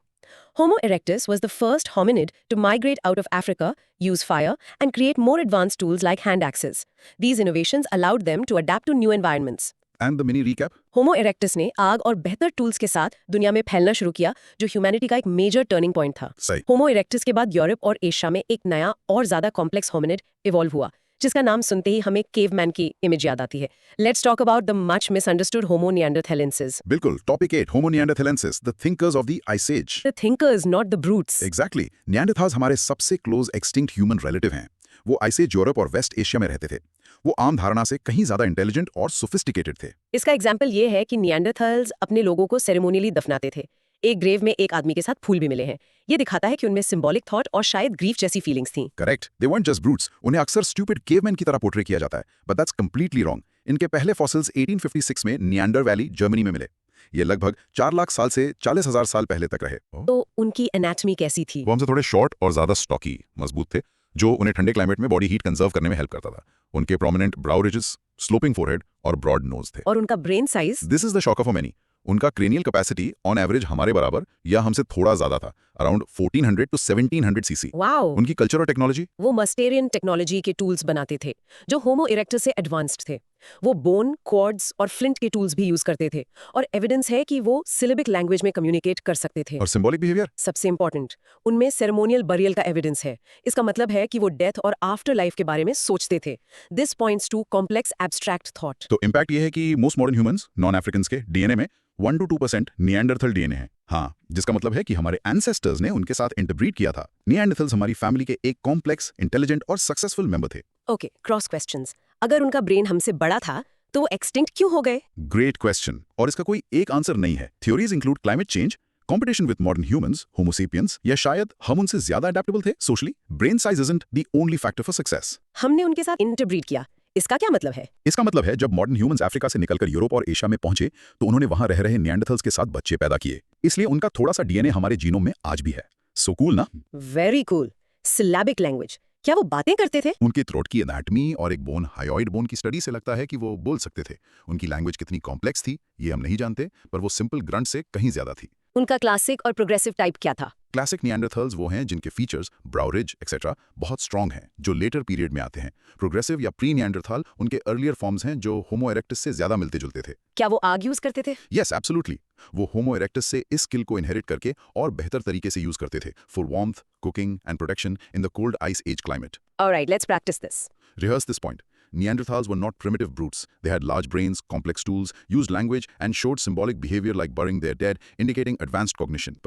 Homo erectus was the first hominid to migrate out of Africa, use fire, and create more advanced tools like hand axes. These innovations allowed them to adapt to new environments. And the mini recap. Homo erectus ने आग और बेहतर tools के साथ दुनिया में फैलना शुरू किया, जो ह्यूमैनिटी का एक मेजर टर्निंग पॉइंट था। सही। होमो इरेक्टस के बाद यूरोप और एशिया में एक नया और ज्यादा कॉम्प्लेक्स होमिनिड इवॉल्व हुआ, जिसका नाम सुनते ही हमें केवमैन की इमेज याद आती है। Let's talk about the much misunderstood Homo neanderthalensis. बिल्कुल। Topic 8, Homo neanderthalensis, the thinkers of the ice age. The thinkers, not the brutes. Exactly. Neanderthals हमारे सबसे क्लोज एक्सटिंक्ट ह्यूमन रिलेटिव हैं। वो आइस एज यूरोप और West Asia में रहते थे। वो आम धारणा से कहीं ज्यादा इंटेलिजेंट और सोफिस्टिकेटेड थे। इसका एग्जाम्पल ये है कि निएंडरथल्स अपने लोगों को सेरेमोनियली दफनाते थे। एक ग्रेव में एक आदमी के साथ फूल भी मिले हैं। ये दिखाता है कि उनमें सिंबॉलिक थॉट और शायद ग्रीफ जैसी फीलिंग्स थी। करेक्ट। दे weren't just brutes। उन्हें अक्सर स्टूपिड केवमैन की तरह पोर्ट्रे किया जाता है, बट दैट्स कंप्लीटली रॉन्ग। इनके पहले फॉसिल्स 1856 में निएंडर वैली, जर्मनी में मिले। ये लगभग 4 लाख साल से 40,000 साल पहले तक रहे। तो उनकी एनाटॉमी कैसी थी? वो हमसे थोड़े शॉर्ट और ज्यादा स्टॉकी, मजबूत थे, जो उन्हें ठंडे क्लाइमेट में बॉडी हीट कंजर्व करने में हेल्प करता था। उनके प्रोमिनेंट ब्राउ रिजेस, स्लोपिंग फोरहेड और ब्रॉड नोज थे। और उनका brain size? This is the shock of many. उनका क्रेनियल कैपेसिटी ऑन एवरेज हमारे बराबर या हमसे थोड़ा ज्यादा था, अराउंड 1400 टू 1700 सीसी। वाओ। उनकी कल्चर और टेक्नोलॉजी? वो मस्टेरियन टेक्नोलॉजी के टूल्स बनाते थे, जो होमो इरेक्टस से एडवांस्ड थे। वो बोन, क्वार्ड्स और फ्लिंट के टूल्स भी यूज करते थे, और एविडेंस है कि वो सिलेबिक लैंग्वेज में कम्युनिकेट कर सकते थे। और सिंबॉलिक बिहेवियर? सबसे इंपॉर्टेंट, उनमें सेरेमोनियल बरियल का एविडेंस है। इसका मतलब है कि वो डेथ और आफ्टर लाइफ के बारे में सोचते थे। This points to complex abstract thought. तो इम्पैक्ट ये है कि most modern humans, non Africans के डीएनए में 1 to 2% निएंडरथल डीएनए है। हाँ, जिसका मतलब है कि हमारे एंसेस्टर्स ने उनके साथ इंटरब्रीड किया था। निएंडरथल्स हमारी फैमिली के एक कॉम्प्लेक्स, इंटेलिजेंट और सक्सेसफुल मेंबर थे। Okay, cross questions. अगर उनका ब्रेन हमसे बड़ा था, तो वो एक्सटिंक्ट क्यों हो गए? ग्रेट क्वेश्चन, और इसका कोई एक आंसर नहीं है। Theories include climate change, competition with modern humans, Homo sapiens, या शायद हम उनसे ज्यादा अडेप्टेबल थे socially. Brain size isn't the only factor for success। हमने उनके साथ इंटरब्रीड किया, इसका क्या मतलब है? इसका मतलब है जब मॉडर्न ह्यूमंस अफ्रीका से निकलकर यूरोप और एशिया में पहुंचे, तो उन्होंने वहां रह रहे निएंडरथल्स के साथ बच्चे पैदा किए। इसलिए उनका थोड़ा सा डीएनए हमारे जीनोम में आज भी है। सो कूल ना? Very cool. सिलेबिक लैंग्वेज, क्या वो बातें करते थे? उनके थ्रोट की एनाटमी और एक बोन, हायोइड बोन की स्टडी से लगता है कि वो बोल सकते थे। उनकी लैंग्वेज कितनी कॉम्प्लेक्स थी ये हम नहीं जानते, पर वो सिंपल ग्रंट से कहीं ज्यादा थी। उनका क्लासिक और प्रोग्रेसिव टाइप क्या था? क्लासिक निएंडरथल्स वो हैं जिनके फीचर्स, ब्राउ रिज एक्सेट्रा, बहुत स्ट्रॉन्ग हैं, जो लेटर पीरियड में आते हैं। प्रोग्रेसिव या प्री निएंडरथल उनके अर्लियर फॉर्म्स हैं, जो होमो इरेक्टस से ज्यादा मिलते जुलते थे। क्या वो आग यूज करते थे? Yes, absolutely. वो होमो इरेक्टस से इस स्किल को इनहेरिट करके और बेहतर तरीके से यूज करते थे for warmth, cooking and protection in the cold ice age climate. Alright, let's practice this. Rehearse this point. Neanderthals were not primitive brutes. They had large brains, complex tools, used language, and showed symbolic behavior like burying their dead, indicating advanced cognition.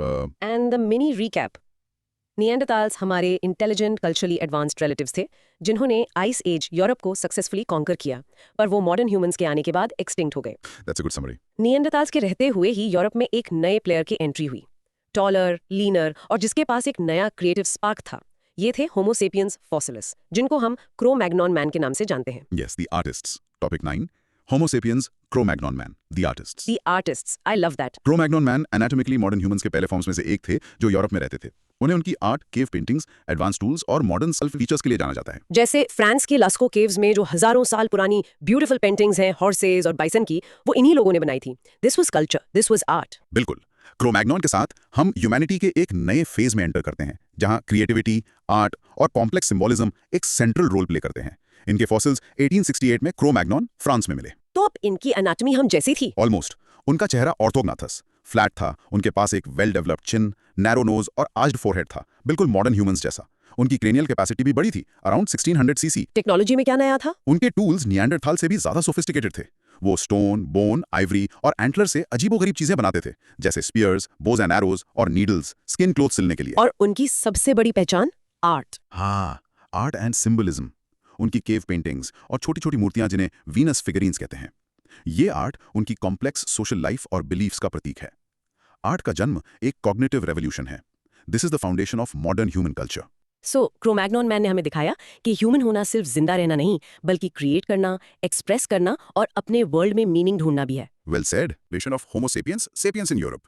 And the mini recap. निएंडरथाल्स हमारे intelligent, culturally advanced relatives थे, जिन्होंने ice age Europe को successfully conquer किया, पर वो modern humans के आने के बाद एक्सटिंक्ट हो गए। That's a good summary. निएंडरथाल्स के रहते हुए ही यूरोप में एक नए प्लेयर की एंट्री हुई, टॉलर, लीनर और जिसके पास एक नया क्रिएटिव स्पार्क था। ये थे होमो सेपियंस फॉसिलिस, जिनको हम क्रो-मैग्नॉन मैन के नाम से जानते हैं। Yes, the artists. Topic 9. Homo sapiens, Cro-Magnon man. The artists. The artists, I love that. Cro-Magnon man anatomically modern humans के पहले फॉर्म्स में से एक थे जो यूरोप में रहते थे। उन्हें उनकी art, cave paintings, advance tools और मॉडर्न सेल्फ फीचर्स के लिए जाना जाता है। जैसे फ्रांस की लास्को केव्स में जो हजारों साल पुरानी ब्यूटीफुल पेंटिंग्स हैं हॉर्सेस और बाइसन की, वो इन्हीं लोगों ने बनाई थी। This was culture, this was art. बिल्कुल। क्रो-मैग्नोन के साथ हम ह्यूमैनिटी के एक नए फेज में एंटर करते हैं, जहां क्रिएटिविटी, आर्ट और कॉम्प्लेक्स सिंबोलिज्म एक सेंट्रल रोल प्ले करते हैं। इनके फॉसिल्स 1868 में क्रो-मैग्नोन, फ्रांस में मिले। तो अब इनकी एनाटॉमी हम जैसी थी। ऑलमोस्ट। उनका चेहरा ऑर्थोगनाथस, फ्लैट था, उनके पास एक वेल डेवलप्ड चिन, नैरो नोज और आर्च्ड फोरहेड था, बिल्कुल मॉडर्न ह्यूमंस जैसा। उनकी क्रेनियल कैपेसिटी भी बड़ी थी, अराउंड 1600 सीसी। टेक्नोलॉजी में क्या नया था? उनके टूल्स निएंडरथाल से भी ज्यादा सोफिस्टिकेटेड थे। वो स्टोन, बोन, आइवरी और एंटलर से अजीबोगरीब चीजें बनाते थे, जैसे स्पीयर्स, बोज एंड एरोज और नीडल्स, स्किन क्लोथ सिलने के लिए। और उनकी सबसे बड़ी पहचान आर्ट। हाँ, आर्ट एंड सिंबलिज्म। उनकी केव पेंटिंग्स और छोटी-छोटी मूर्तियां जिन्हें वीनस फिगरीन्स कहते हैं। ये आर्ट उनकी कॉम्प्लेक्स सोशल लाइफ और बिलीफ्स का प्रतीक है। आर्ट का जन्म एक कॉग्निटिव रेवोल्यूशन है। This is the foundation of modern human culture. So Cro-Magnon man ने हमें दिखाया कि ह्यूमन होना सिर्फ जिंदा रहना नहीं, बल्कि क्रिएट करना, एक्सप्रेस करना और अपने वर्ल्ड में मीनिंग ढूंढना भी है। Well said. Vision of homo sapiens, sapiens in Europe.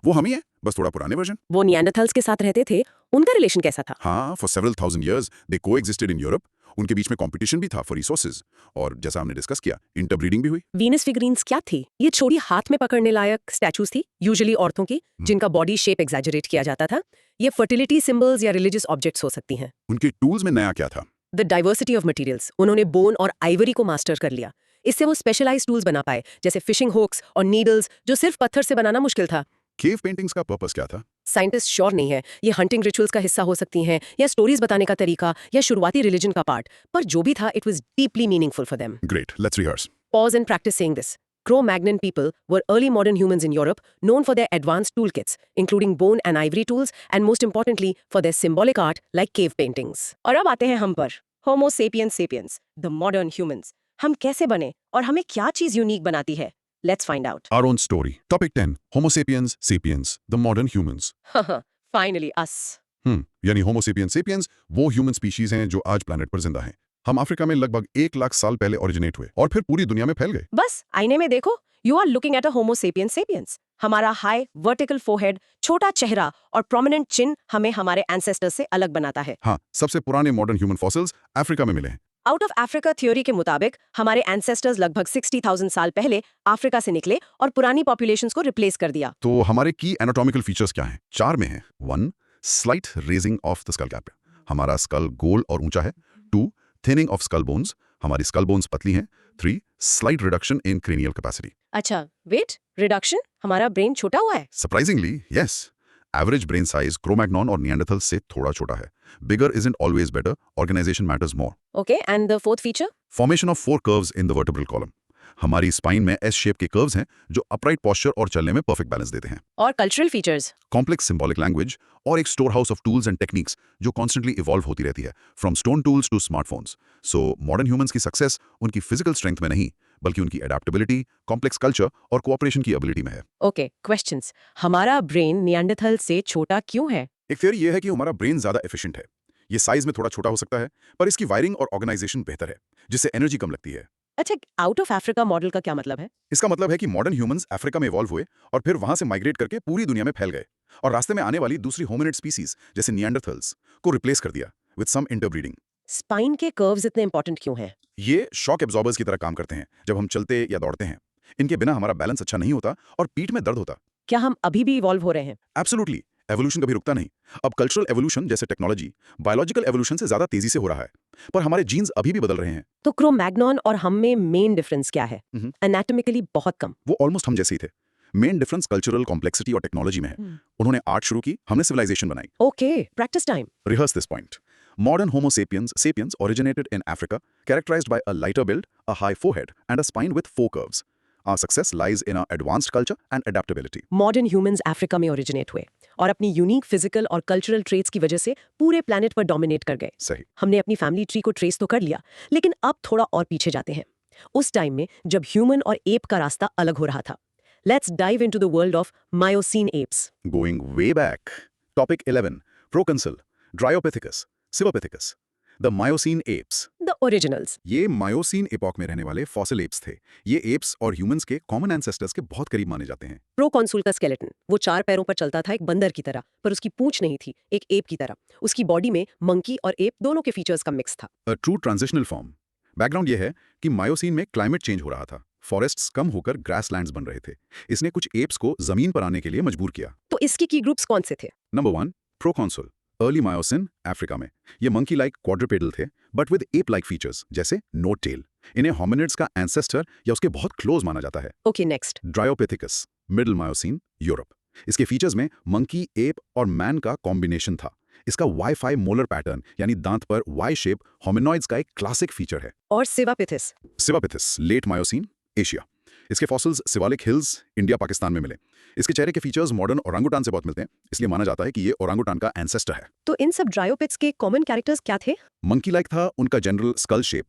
वो हम ही है, बस थोड़ा पुराने वर्जन। वो निएंडरथल्स के साथ रहते थे, उनका रिलेशन कैसा था? हाँ, for several thousand years they coexisted in Europe. उनके बीच में कंपटीशन भी था फॉर रिसोर्सेज, और जैसा हमने डिस्कस किया, इंटरब्रीडिंग भी हुई। वीनस फिगरीन्स क्या थी? ये छोटी हाथ में पकड़ने लायक स्टैचूज थी, यूजुअली औरतों की, जिनका बॉडी शेप एग्जैजरेट किया जाता था। ये फर्टिलिटी सिंबल्स या रिलीजियस ऑब्जेक्ट्स हो सकती हैं। उनके टूल्स में नया क्या था? The diversity of materials. उन्होंने बोन और आइवरी को मास्टर कर लिया। इससे वो स्पेशलाइज्ड टूल्स बना पाए, जैसे फिशिंग हुक्स और नीडल्स, जो सिर्फ पत्थर से बनाना मुश्किल था। केव पेंटिंग्स का पर्पस क्या था? साइंटिस्ट श्योर नहीं है, ये हंटिंग रिचुअल्स का हिस्सा हो सकती हैं, या स्टोरीज बताने का तरीका, या शुरुआती रिलीजन का पार्ट। पर जो भी था, it was deeply meaningful for them. Great, let's rehearse. Pause and practice saying this. Cro-Magnon people were early modern humans in Europe, known for their advanced toolkits, including bone and ivory tools, and most importantly, for their symbolic art like cave paintings. और अब आते हैं हम पर, Homo sapiens sapiens, the modern humans. हम कैसे बने और हमें क्या चीज यूनिक बनाती है? Let's find out. Our own story. Topic 10. Homo sapiens sapiens, the modern humans. Finally, us. यानी होमो सेपियंस सेपियंस वो ह्यूमन स्पीशीज हैं जो आज प्लैनेट पर जिंदा हैं। हम अफ्रीका में लगभग 1 लाख साल पहले ओरिजिनेट हुए और फिर पूरी दुनिया में फैल गए। बस आईने में देखो, you are looking at a homo sapiens sapiens. हमारा हाई वर्टिकल फोरहेड, छोटा चेहरा और प्रोमिनेंट चिन हमें हमारे एंसेस्टर्स से अलग बनाता है। हाँ, सबसे पुराने मॉडर्न ह्यूमन फॉसिल्स अफ्रीका में मिले हैं। आउट ऑफ अफ्रीका थ्योरी के मुताबिक हमारे एंसेस्टर्स लगभग 60,000 साल पहले अफ्रीका से निकले और पुरानी पॉपुलेशंस को रिप्लेस कर दिया। तो हमारे की एनाटॉमिकल फीचर्स क्या हैं? 4 में हैं। 1. Slight raising of the skull cap. हमारा स्कल गोल और ऊंचा है। 2. Thinning of skull bones. हमारी स्कल बोन्स पतली हैं। 3. Slight reduction in cranial capacity. अच्छा, वेट रिडक्शन? हमारा ब्रेन छोटा हुआ है? Surprisingly yes. Average brain size Cro-Magnon और निएंडरथल से थोड़ा छोटा है। Bigger isn't always better, organisation matters more. Okay, and the fourth feature? Formation of 4 curves in the vertebral column. हमारी स्पाइन में एस शेप के कर्व्स हैं जो अपराइट पोस्चर और चलने में परफेक्ट बैलेंस देते हैं। और cultural features? Complex symbolic language और एक store house of tools and techniques जो कॉन्स्टेंटली इवॉल्व होती रहती है, from stone tools to smartphones. So modern humans की सक्सेस उनकी फिजिकल स्ट्रेंथ में नहीं, बल्कि उनकी एडेप्टेबिलिटी, कॉम्प्लेक्स कल्चर और कोऑपरेशन की एबिलिटी में है। Okay, questions. हमारा ब्रेन निएंडरथल से छोटा क्यों है? एक थ्योरी ये है कि हमारा ब्रेन ज्यादा एफिशिएंट है। ये साइज में थोड़ा छोटा हो सकता है, पर इसकी वायरिंग और ऑर्गेनाइजेशन बेहतर है, जिससे एनर्जी कम लगती है। अच्छा, आउट ऑफ अफ्रीका मॉडल का क्या मतलब है? इसका मतलब है कि मॉडर्न ह्यूमंस अफ्रीका में इवॉल्व हुए और फिर वहां से माइग्रेट करके पूरी दुनिया में फैल गए और रास्ते में आने वाली दूसरी होमिनिड स्पीसीज जैसे निएंडरथल्स को रिप्लेस कर दिया विद सम इंटरब्रीडिंग। स्पाइन के कर्व्स इतने इंपॉर्टेंट क्यों हैं? ये शॉक एब्जॉर्बर्स की तरह काम करते हैं जब हम चलते या दौड़ते हैं। इनके बिना हमारा बैलेंस अच्छा नहीं होता और पीठ में दर्द होता। क्या हम अभी भी इवॉल्व हो रहे हैं? एब्सोल्युटली, एवोल्यूशन कभी रुकता नहीं। अब कल्चरल एवोल्यूशन जैसे टेक्नोलॉजी बायोलॉजिकल एवोल्यूशन से ज्यादा तेजी से हो रहा है, पर हमारे जीन्स अभी भी बदल रहे हैं। तो क्रो-मैग्नोन और हम में मेन डिफरेंस क्या है? हम्म। एनाटॉमिकली बहुत कम। वो ऑलमोस्ट हम जैसे ही थे। मेन डिफरेंस कल्चरल कॉम्प्लेक्सिटी और टेक्नोलॉजी में है। उन्होंने आर्ट शुरू की, हमने सिविलाइजेशन बनाई। Okay, practice time. Rehearse this point. Modern Homo sapiens originated in Africa, characterized by a lighter build, a high forehead, and a spine with 4 curves. Our success lies in our advanced culture and adaptability. Modern humans Africa में originate हुए और अपनी unique physical और cultural traits की वजह से पूरे planet पर डोमिनेट कर गए। सही। हमने अपनी फैमिली ट्री को ट्रेस तो कर लिया, लेकिन अब थोड़ा और पीछे जाते हैं, उस टाइम में जब ह्यूमन और एप का रास्ता अलग हो रहा था। Let's dive into the world of Miocene apps. Going way back. Topic 11. Proconsul, Dryopithecus, Silvopithecus. The Miocene apps. The originals. ये मायोसीन एपॉक में रहने वाले फॉसिल एप्स थे। ये एप्स और ह्यूमंस के कॉमन एंसेस्टर्स के बहुत करीब माने जाते हैं। प्रोकॉन्सूल का स्केलेटन, वो 4 पैरों पर चलता था एक बंदर की तरह, पर उसकी पूंछ नहीं थी, एक एप की तरह। उसकी बॉडी में मंकी और एप दोनों के फीचर्स का मिक्स था। A true transitional form. Background ये है कि मायोसीन में क्लाइमेट चेंज हो रहा था, फॉरेस्ट्स कम होकर ग्रासलैंड्स बन रहे थे। इसने कुछ एप्स को जमीन पर आने के लिए मजबूर किया। तो इसकी की ग्रुप्स कौन से थे? नंबर 1, प्रोकॉन्सुल, अर्ली मायोसिन, अफ्रीका में। ये मंकी लाइक क्वाड्रुपेडल थे, but with ape like features, जैसे नो टेल। इन्हें होमिनिड्स का एंसेस्टर या उसके बहुत क्लोज माना जाता है। Okay, next. Dryopithecus, middle Miocene, Europe. इसके फीचर्स में मंकी, एप और मैन का कॉम्बिनेशन था। इसका वाई-फाई मोलर पैटर्न यानी दांत पर वाई शेप होमिनॉइड्स का एक क्लासिक फीचर है। और सिवापिथिस? सिवापिथिस, लेट मायोसीन, एशिया। इसके fossils Siwalik hills, India Pakistan में मिले। इसके चेहरे के फीचर्स मॉडर्न ओरांगुटान से बहुत मिलते हैं, इसलिए माना जाता है कि ये ओरांगुटान का एंसेस्टर है। तो इन सब ड्रायोपिथ्स के कॉमन कैरेक्टर्स क्या थे? मंकी लाइक था उनका general skull shape,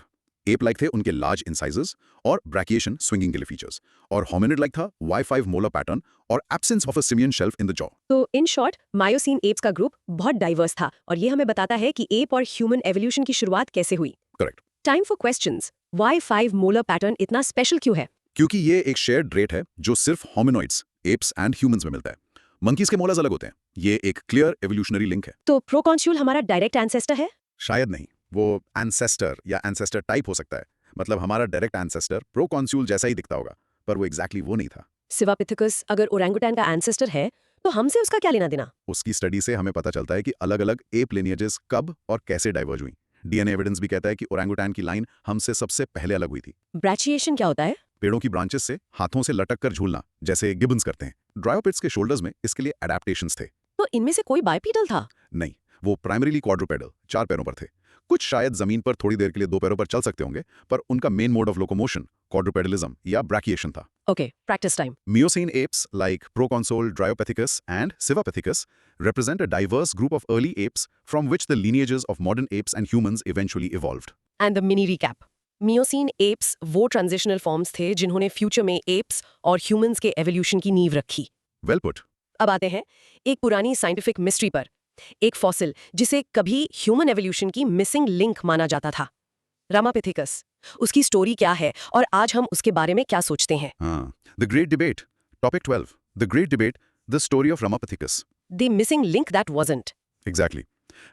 ape like थे उनके लार्ज इंसाइजेस और ब्रैकिएशन स्विंगिंग के लिए फीचर्स, और होमिनिड लाइक था Y5 मोलर पैटर्न और absence of a simian shelf in the jaw. तो इन शॉर्ट मायोसीन एप्स का ग्रुप बहुत डाइवर्स था, और ये हमें बताता है कि एप और ह्यूमन एवोल्यूशन की शुरुआत कैसे हुई। Correct. Time for questions. Y5 molar pattern इतना स्पेशल क्यों है? क्योंकि ये एक शेयर्ड ट्रेट है जो सिर्फ होमिनॉइड्स, एप्स एंड ह्यूमंस में मिलता है। मंकीज के मोलर्स अलग होते हैं। ये एक क्लियर एवोल्यूशनरी लिंक है। तो प्रोकॉन्सूल हमारा डायरेक्ट एंसेस्टर है? शायद नहीं, वो एंसेस्टर या एंसेस्टर टाइप हो सकता है। मतलब हमारा डायरेक्ट एंसेस्टर प्रोकॉन्सूल जैसा ही दिखता होगा, पर वो एग्जैक्टली वो नहीं था। सिवापिथिकस अगर ओरंगुटान का एंसेस्टर है, तो हमसे उसका क्या लेना देना? उसकी स्टडी से हमें पता चलता है कि अलग-अलग एप लिनिएजेस कब और कैसे डाइवर्ज हुई। डीएनए एविडेंस भी कहता है कि ओरंगुटान की लाइन हमसे सबसे पहले अलग हुई थी। ब्रैचिएशन क्या होता है? पेड़ों की ब्रांचेस से हाथों से लटक कर झूलना, जैसे गिबन्स करते हैं। ड्रायोपिड्स के शोल्डर्स में इसके लिए एडेप्टेशंस थे। तो इनमें से कोई बाइपीडल था? नहीं, वो प्राइमरीली क्वाड्रुपेडल, 4 पैरों पर थे। कुछ शायद जमीन पर थोड़ी देर के लिए 2 पैरों पर चल सकते होंगे, पर उनका मेन मोड ऑफ लोकोमोशन क्वाड्रुपेडलिज्म या ब्रैकिएशन था। Okay, practice time. Miocene apes like Proconsol, Dryopithecus, and Civapithecus represent a diverse group of early apes from which the lineages of modern apes and humans eventually evolved. And the mini recap. Miocene apps वो transitional forms थे जिन्होंने future में apps और humans के evolution की नींव रखी। Well put. अब आते हैं एक पुरानी साइंटिफिक मिस्ट्री पर, एक फॉसिल जिसे कभी ह्यूमन एवोल्यूशन की मिसिंग लिंक माना जाता था, रामापिथिकस। उसकी स्टोरी क्या है और आज हम उसके बारे में क्या सोचते हैं? हाँ, The Great Debate. Topic 12. The Great Debate, the story of Ramapithecus. The missing link that wasn't. Exactly.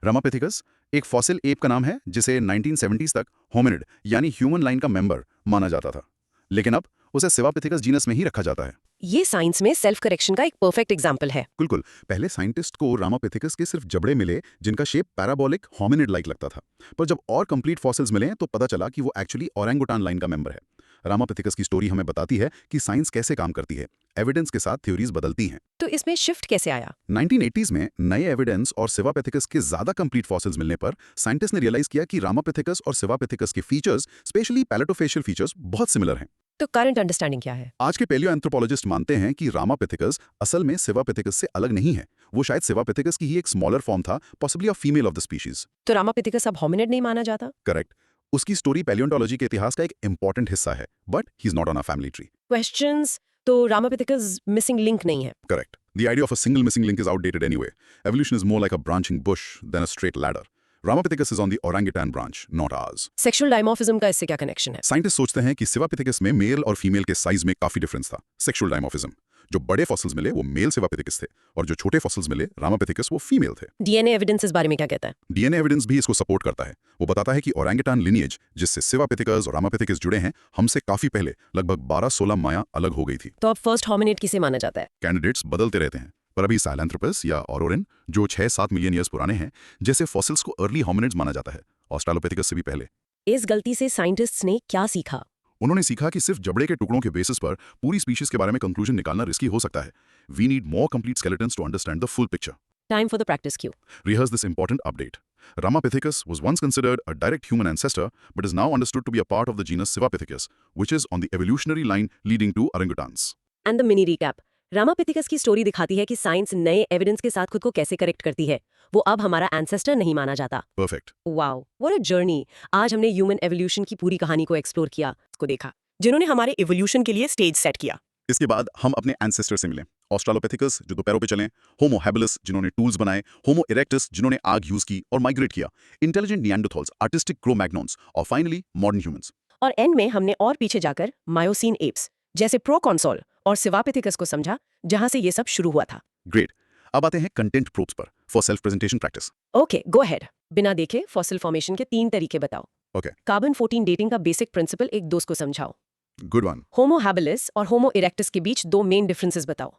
Ramapithecus एक फॉसिल एप का नाम है जिसे 1970s तक होमिनिड यानी ह्यूमन लाइन का मेंबर माना जाता था, लेकिन अब उसे सिवापिथिकस जीनस में ही रखा जाता है। ये साइंस में सेल्फ करेक्शन का एक परफेक्ट एग्जाम्पल है। बिल्कुल, पहले साइंटिस्ट को रामापिथिकस के सिर्फ जबड़े मिले जिनका शेप पैराबोलिक होमिनिड लाइक लगता था, पर जब और कंप्लीट फॉसिल्स मिले तो पता चला कि वो एक्चुअली ओरंगुटान लाइन का मेंबर है। रामापिथिकस की स्टोरी हमें बताती है कि साइंस कैसे काम करती है, एविडेंस के साथ थ्योरीज बदलती हैं। तो इसमें शिफ्ट कैसे आया? 1980s में नए एविडेंस और सिवापिथिकस के ज्यादा कंप्लीट फॉसिल्स मिलने पर साइंटिस्ट ने रियलाइज किया कि रामापिथिकस और सिवापिथिकस के फीचर्स, स्पेशली पैलेटोफेशियल फीचर्स, बहुत सिमिलर हैं। तो करंट अंडरस्टैंडिंग क्या है? आज के पेलियो एंथ्रोपोलॉजिस्ट मानते हैं कि रामापिथिकस असल में सिवापिथिकस से अलग नहीं है। वो शायद सिवापिथिकस की ही एक स्मॉलर फॉर्म था, possibly a female of the species. तो रामापिथिकस अब होमिनिड नहीं माना जाता? करेक्ट। उसकी स्टोरी पैलियोंटोलॉजी के इतिहास का एक इंपॉर्टेंट हिस्सा है, but he is not on a family tree. Questions. तो रामापिथिकस मिसिंग लिंक नहीं है? Correct. The idea of a single missing link is outdated anyway. Evolution is more like a branching bush than a straight ladder. Ramapithecus is on the orangutan branch, not ours. Sexual dimorphism का इससे क्या connection है? Scientist सोचते हैं कि सिवापिथिकस में mail और female के साइज में काफी डिफरेंस था, सेक्सुअल डायमॉर्फिज्म। जो बड़े फॉसिल्स मिले वो मेल सिवापिथिकस थे, और जो छोटे फॉसिल्स मिले रामापिथिकस वो फीमेल थे। डीएनए एविडेंस इस बारे में क्या कहता है? डीएनए एविडेंस भी इसको सपोर्ट करता है। वो बताता है कि ओरंगुटान लिनिएज जिससे सिवापिथिकस और रामापिथिकस जुड़े हैं, हमसे काफी पहले लगभग 12-16 माया अलग हो गई थी। तो अब फर्स्ट होमिनिड किसे माना जाता है? कैंडिडेट्स बदलते रहते हैं, पर अभी साइलेंथ्रोपस या ऑरोरिन जो 6-7 मिलियन ईयर्स पुराने हैं, जैसे फॉसिल्स को अर्ली होमिनिड्स माना जाता है, ऑस्ट्रालोपिथिकस से भी पहले। इस गलती से साइंटिस्ट्स ने क्या सीखा? उन्होंने सीखा कि सिर्फ जबड़े के टुकड़ों के बेसिस पर पूरी स्पीशीज के बारे में कंक्लूजन निकालना रिस्की हो सकता है। We need more complete skeletons to understand the full picture. Time for the practice Q. Rehearse this important update. Ramapithecus was once considered a direct human ancestor, but is now understood to be a part of the genus Civapithecus, which is on the evolutionary line leading to orangutans. And the mini recap. Ramapithecus की story दिखाती है कि science नए evidence के साथ खुद को कैसे करेक्ट करती है। वो अब हमारा एंसेस्टर नहीं माना जाता। Perfect. Wow, what a journey. आज हमने ह्यूमन एवोल्यूशन की पूरी कहानी को एक्सप्लोर किया, उसको देखा, जिन्होंने हमारे इवोल्यूशन के लिए स्टेज सेट किया। इसके बाद हम अपने एंसेस्टर से मिलें, ऑस्ट्रालोपिथिकस जो दो पैरों पे चलें, होमो हैबिलिस जिन्होंने टूल्स बनाए, होमो इरेक्टस जिन्होंने आग यूज की और माइग्रेट किया, इंटेलिजेंट निएंडरथॉल्स, आर्टिस्टिक क्रो-मैग्नॉन्स और फाइनली मॉडर्न ह्यूमंस। और एंड में हमने और पीछे जाकर मायोसीन एप्स जैसे प्रोकॉन्सोल और सिवापिथिकस को समझा, जहां से ये सब शुरू हुआ था। ग्रेट। अब आते हैं कंटेंट प्रोब्स पर for self presentation practice. Okay, go ahead. बिना देखे फॉसिल फॉर्मेशन के 3 तरीके बताओ। ओके, कार्बन 14 डेटिंग का बेसिक प्रिंसिपल एक दोस्त को समझाओ। Good one. होमो हैबिलिस और होमो इरेक्टस के बीच 2 मेन डिफरेंसेस बताओ।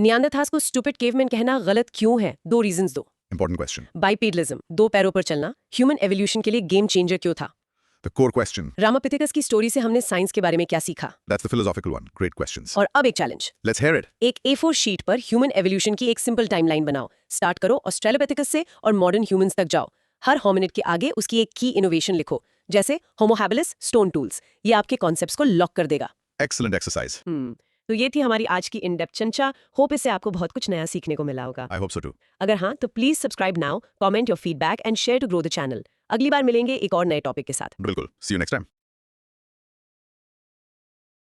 नियांडरथाल्स को स्टूपिड केवमैन कहना गलत क्यों है? 2 रीजंस दो। Important question. बाइपेडलिज्म, 2 पैरों पर चलना, ह्यूमन एवोल्यूशन के लिए गेम चेंजर क्यों था? The core question. रामापिथिकस की स्टोरी से हमने साइंस के बारे में क्या सीखा? That's the philosophical one. Great questions. और अब एक चैलेंज। Let's hear it. एक A4 शीट पर ह्यूमन एवोल्यूशन की एक सिंपल टाइमलाइन बनाओ। स्टार्ट करो ऑस्ट्रेलोपिथिकस से और मॉडर्न ह्यूमंस तक जाओ। हर होमिनिड के आगे उसकी एक की इनोवेशन लिखो, जैसे होमो हैबिलिस, स्टोन टूल्स। ये आपके कॉन्सेप्ट्स को लॉक कर देगा। Excellent exercise. तो ये थी हमारी आज की इन डेप्थ चर्चा। होप इससे आपको बहुत कुछ नया सीखने को मिला होगा। I hope so too. अगर हाँ, तो please subscribe now, comment your feedback and share to grow the channel. अगली बार मिलेंगे एक और नए टॉपिक के साथ। बिल्कुल। सी यू नेक्स्ट टाइम।